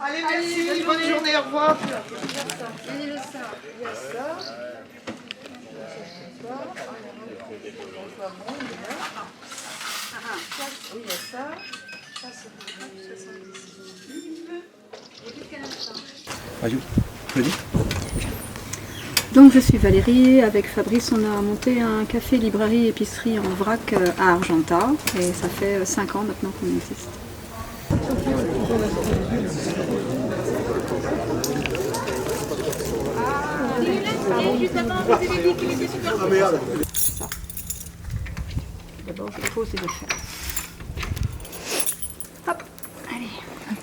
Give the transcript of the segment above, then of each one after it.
Allez, merci, bonne journée, au revoir. Il y a ça. Oui, il y a ça. Ça, c'est 78. Donc je suis Valérie, avec Fabrice on a monté un café, librairie, épicerie en vrac à Argentat et ça fait 5 ans maintenant qu'on existe. Ça. D'abord je pose les affaires. Hop, allez, hop.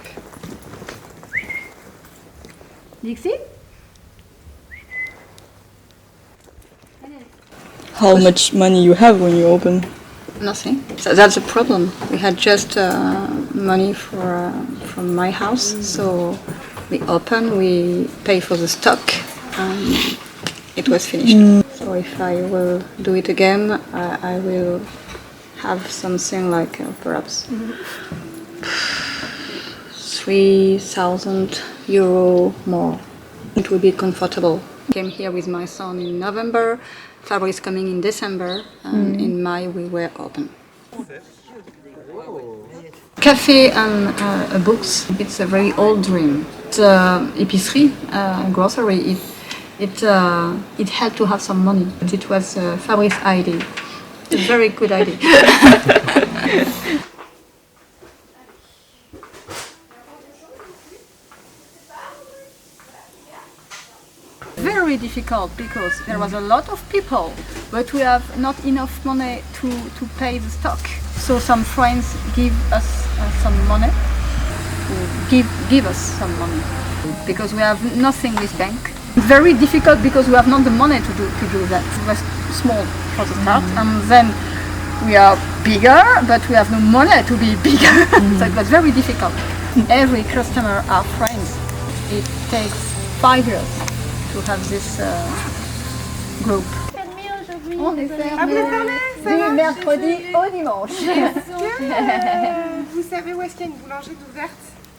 Dixie? How much money you have when you open? Nothing. So that's the problem. We had just money from my house, so we open, we pay for the stock, and it was finished. So if I will do it again, I will have something like perhaps €3,000 more. It will be comfortable. I came here with my son in November. Fabrice coming in December, and in May we were open. Cafe and books, it's a very old dream. It's épicerie, grocery, it had to have some money, but it was Fabrice's idea. It's a very good idea. Very difficult because there was a lot of people, but we have not enough money to pay the stock. So some friends give us some money, give us some money, because we have nothing with bank. It's very difficult because we have not the money to do that. It was small for the start, and then we are bigger, but we have no money to be bigger. So it was very difficult. Every customer are friends. It takes 5 years to have this group. On est fermé du mercredi au dimanche. Vous savez où est-ce qu'il y a une boulangerie ouverte?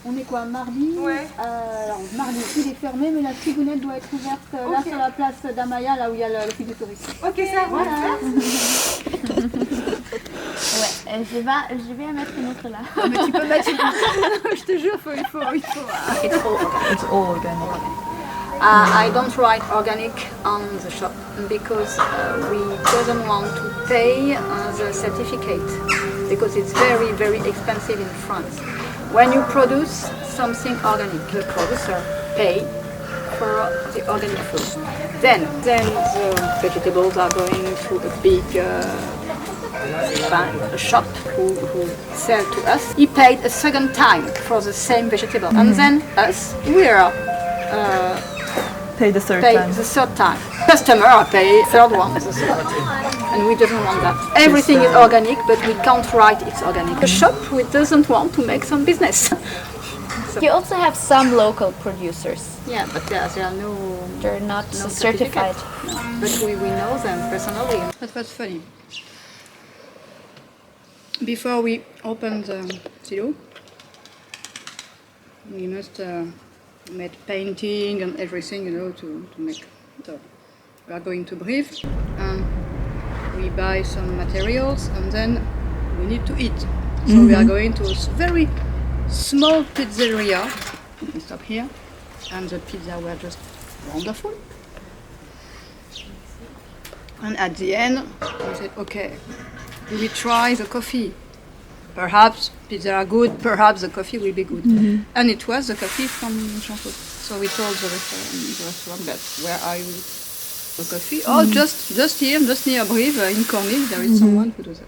On est quoi, mardi? Ouais. Alors mardi il est fermé, mais la cigounette doit être ouverte là sur la place d'Amaya, là où il y a l'office de tourisme. Ok, ça va. Ouais, je vais en mettre une autre là. Mais tu peux mettre une... Je te jure, il faut. It's all organic. I don't write organic on the shop because we doesn't want to pay the certificate because it's very, very expensive in France. When you produce something organic, the producer pay for the organic food. Then the vegetables are going to a big a shop who sell to us. He paid a second time for the same vegetable, and then us we are Pay the third time. Customer pay third one, the third. And we don't want that. Everything is organic, but we can't write it's organic. The shop we doesn't want to make some business. You also have some local producers. Yeah, but there are no. They're not no certified. No. But we know them personally. That was funny. Before we open the silo, we must make painting and everything, to make. So we are going to breathe, and we buy some materials, and then we need to eat. So we are going to a very small pizzeria. We stop here, and the pizza were just wonderful. And at the end, we said, okay, we try the coffee. Perhaps pizza are good, perhaps the coffee will be good. And it was the coffee from Jean-Claude. So we told the restaurant, but where are you the coffee? Oh, just here, just near Brive, in Correze, there is someone who does that.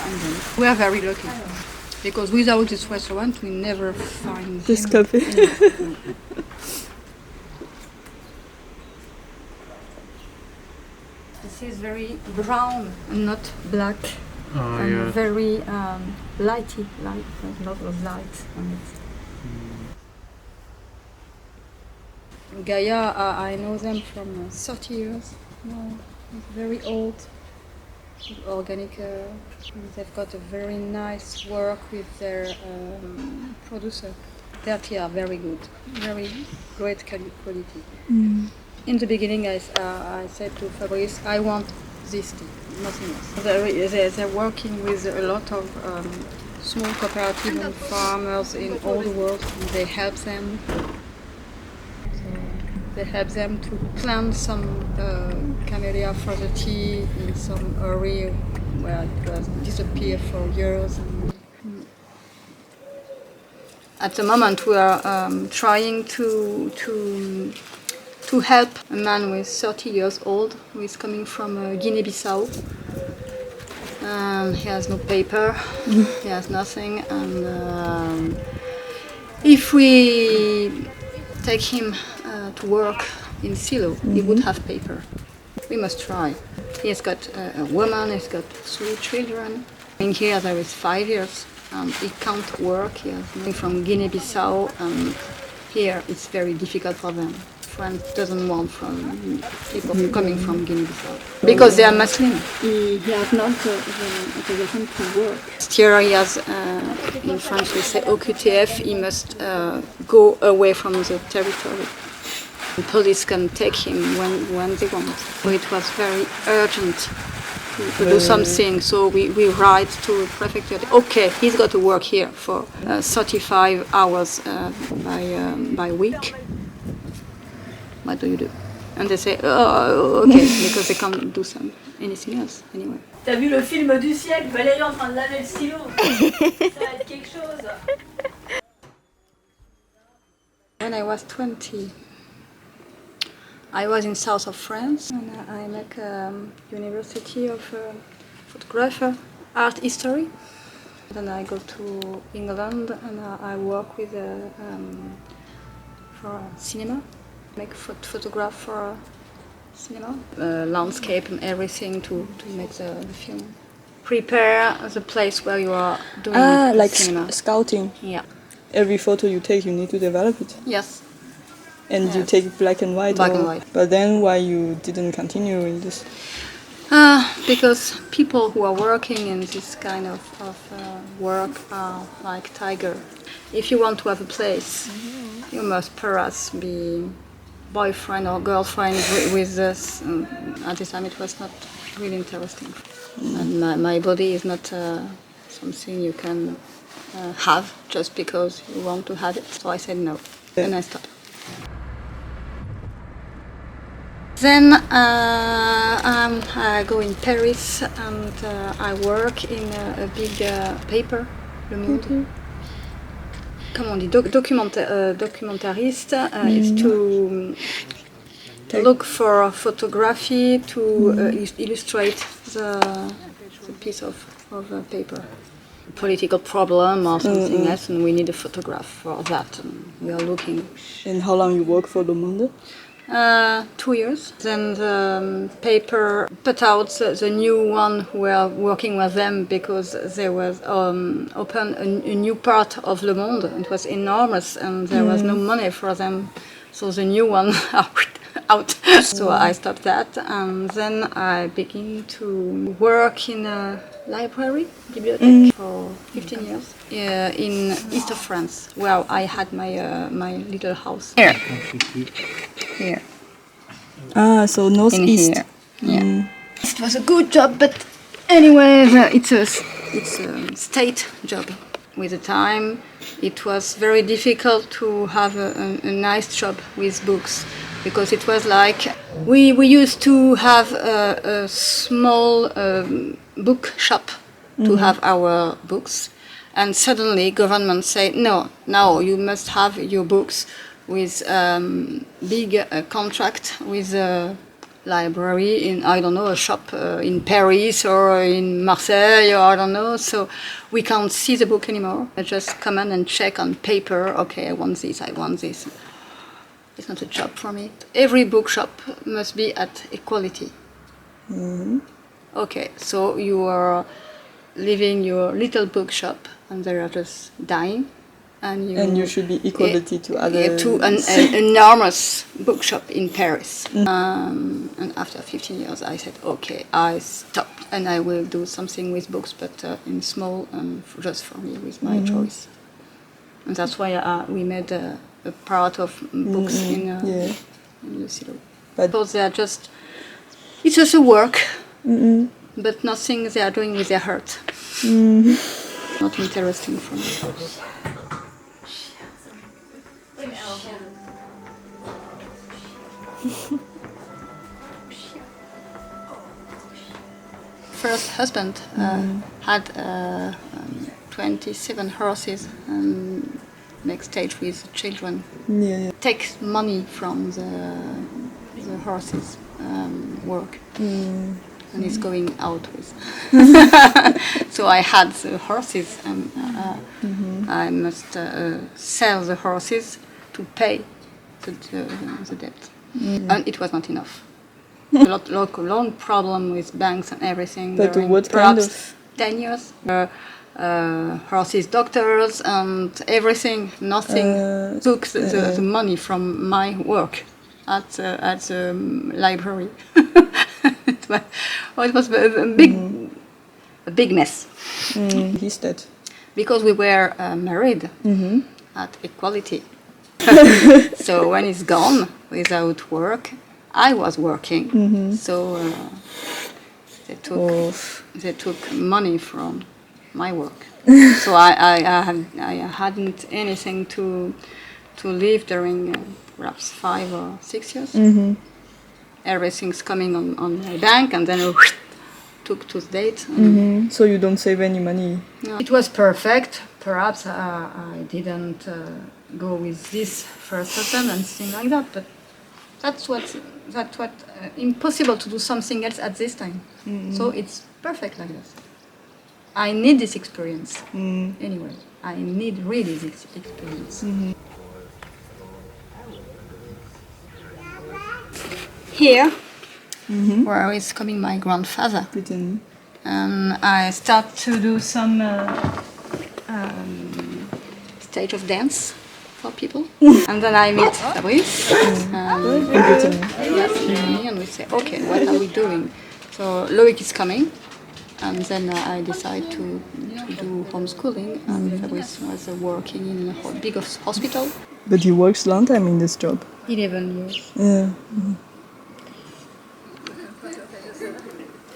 And then we are very lucky, because without this restaurant, we never find this coffee. This is very brown and not black and yeah. very lighty, light, a lot of light on it. Gaia, I know them from 30 years now. It's very old, organic. They've got a very nice work with their producer. They are very good, very great quality. In the beginning, I said to Fabrice, I want this tea, nothing else. They're working with a lot of small cooperative and farmers in all the world. And they help them. They help them to plant some camellia for the tea in some area where it was disappeared for years. At the moment, we are trying to help a man with 30 years old who is coming from Guinea-Bissau. He has no paper, he has nothing, and if we take him to work in silo, he would have paper. We must try. He has got a woman, he's got 3 children. In here there is 5 years, and he can't work. He is coming from Guinea-Bissau, and here it's very difficult for them. France doesn't want from people coming from Guinea-Bissau because they are Muslim. He has not authorization to work. Here he has, in French we say OQTF, he must go away from the territory. The police can take him when they want. So it was very urgent to do something, so we write to the prefecture, okay, he's got to work here for 35 hours by week. What do you do? And they say, oh, okay, because they can't do anything else anyway. T'as vu le film du siècle, Valérie en train de laver le stylo. Ça va être quelque chose. When I was 20, I was in south of France, and I make University of Photographer, Art History. Then I go to England and I work with for cinema, make photograph for cinema, landscape and everything to make the film. Prepare the place where you are doing like cinema. Scouting. Yeah. Every photo you take, you need to develop it. Yes. And Yes. you take black and white. Black and white. But then why you didn't continue in this? Because people who are working in this kind of work are like tiger. If you want to have a place, you must perhaps be boyfriend or girlfriend with this. At this time it was not really interesting. And my body is not something you can have just because you want to have it. So I said no, and I stopped. Then I go in Paris and I work in a big paper, Le Monde. Comment on dit, documentariste is to look for photography to illustrate the piece of paper. Political problem or something else, and we need a photograph for that. And we are looking. And how long you work for Le Monde? 2 years. Then the paper put out the new one who were working with them because there was open a new part of Le Monde. It was enormous and there was no money for them. So the new one out. So I stopped that and then I began to work in a library, bibliothèque, for 15 years in east of France, where I had my little house. Here. Ah, so northeast. In here. Yeah. It was a good job, but anyway, it's a state job. With the time, it was very difficult to have a nice job with books because it was like we used to have a small book shop to have our books, and suddenly government said no, now you must have your books with big contract with a library in, I don't know, a shop in Paris or in Marseille or I don't know, so we can't see the book anymore. I just come in and check on paper, okay, I want this. It's not a job for me. Every bookshop must be at equality. Okay, so you are leaving your little bookshop and they are just dying. And you should be equality to others. To an enormous bookshop in Paris. And after 15 years, I said, okay, I stopped and I will do something with books, but in small and just for me, with my choice. And that's why we made a part of books in the silo. Because they are just, it's just a work, but nothing they are doing with their heart. Not interesting for me. First husband had 27 horses and next stage with children. Takes money from the horses work and is going out with. So I had the horses and I must sell the horses to pay the debt. And it was not enough. A long problem with banks and everything. But what kind of? 10 years. Horses, doctors, and everything. Nothing took the money from my work at the library. It was a big mess. He's dead. Because we were married at equality. So when he's gone without work, I was working. So they took money from my work. So I hadn't anything to live during perhaps 5 or 6 years. Everything's coming on my bank, and then took to the date. So you don't save any money? No. It was perfect. Perhaps I didn't go with this first husband and things like that, but that's what impossible to do something else at this time. So it's perfect like this. I need this experience anyway. I need really this experience. Here, where is coming my grandfather, and I start to do some stage of dance for people, and then I meet Fabrice, and we say, okay, what are we doing? So Loic is coming, and then I decide to do homeschooling, and Fabrice was working in a big hospital. But he works long time in this job. 11 years. Yeah.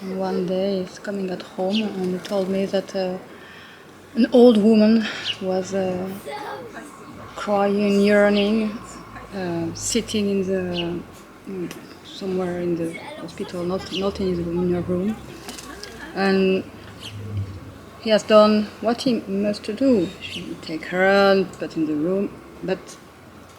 And one day he's coming at home and he told me that an old woman was crying, yearning, sitting in the somewhere in the hospital, not in her room, and he has done what he must do. He take her and put in the room, but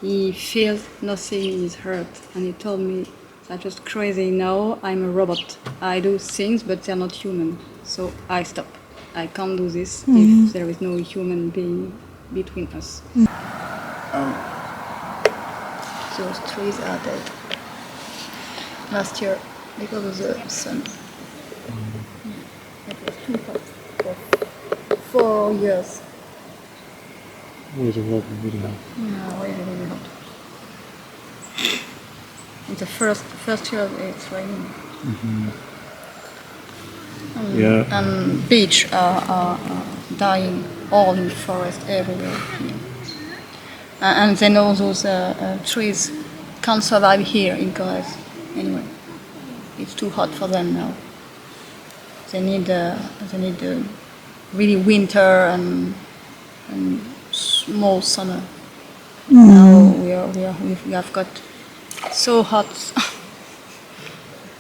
he feels nothing in his heart, and he told me, "I'm just crazy now. I'm a robot. I do things, but they're not human. So I stop. I can't do this if there is no human being between us." Those trees are dead. Last year, because of the sun. It was too hot for 4 years. Was it really hot? No, really hot. In the first year it's raining. And beach are dying all in the forest everywhere. And then all those trees can't survive here in Correze anyway. It's too hot for them now. They need really winter and small summer. Now we have got so hot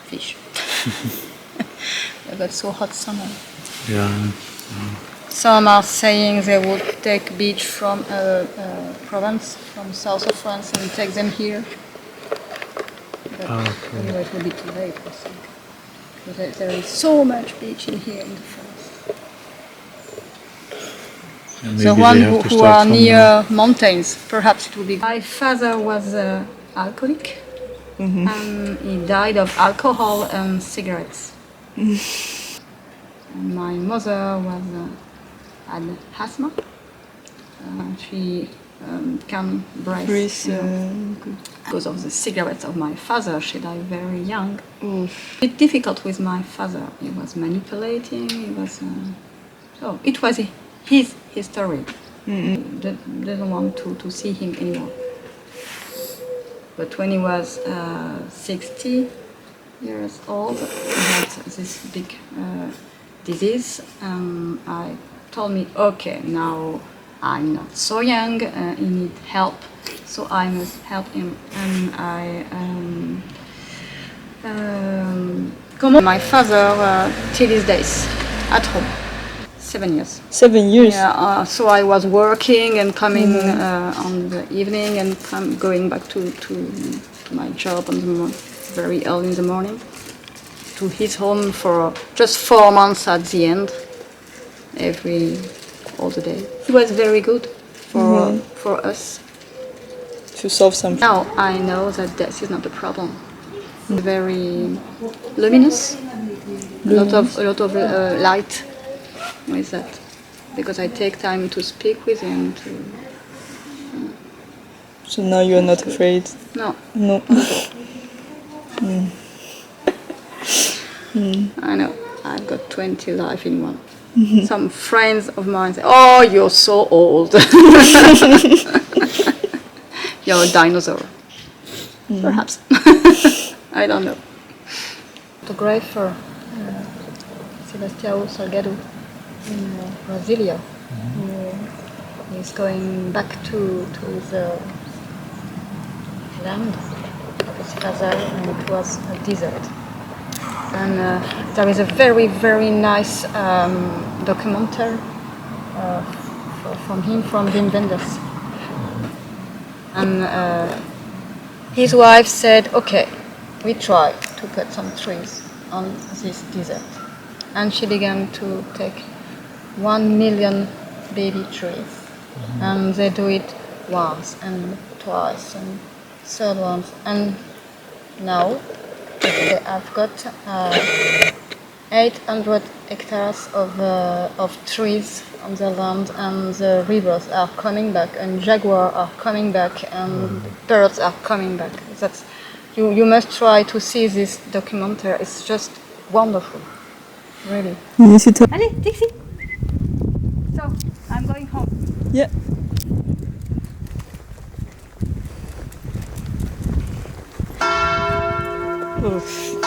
fish. We've got so hot summer. Yeah. Some are saying they would take beach from Provence, from south of France, and take them here. But anyway, it will be too late, I think. Because there is so much beach in here in the forest. The one who are near mountains, perhaps it will be. My father was alcoholic, and he died of alcohol and cigarettes. And my mother was had asthma. She can breathe. Because of the cigarettes of my father, she died very young. It's difficult with my father. He was manipulating. He was so it was his history. Didn't want to see him anymore. But when he was 60 years old, he had this big disease, and I told me, okay, now I'm not so young, he needs help, so I must help him. And I come my father till his days at home. 7 years. 7 years? Yeah, so I was working and coming on the evening and going back to my job on the very early in the morning, to his home for just 4 months at the end, all the day. He was very good for us. To solve something. Now I know that death is not a problem. Very luminous, a lot of light with that, because I take time to speak with him. So now you're not afraid? No. No. I know. I've got 20 life in one. Some friends of mine say, "Oh, you're so old. You're a dinosaur." Perhaps. I don't know. Photographer Sebastião Salgado in Brasilia. He's going back to the land of his father, and it was a desert. And there is a very, very nice documentary from him, from Wim Wenders. And his wife said, okay, we try to put some trees on this desert. And she began to take 1 million baby trees. And they do it once and twice and third once. And now they have got 800 hectares of trees on the land, and the rivers are coming back, and jaguars are coming back, and birds are coming back. You must try to see this documentary. It's just wonderful, really. Allez, taxi. So, I'm going home. Yeah. Oof.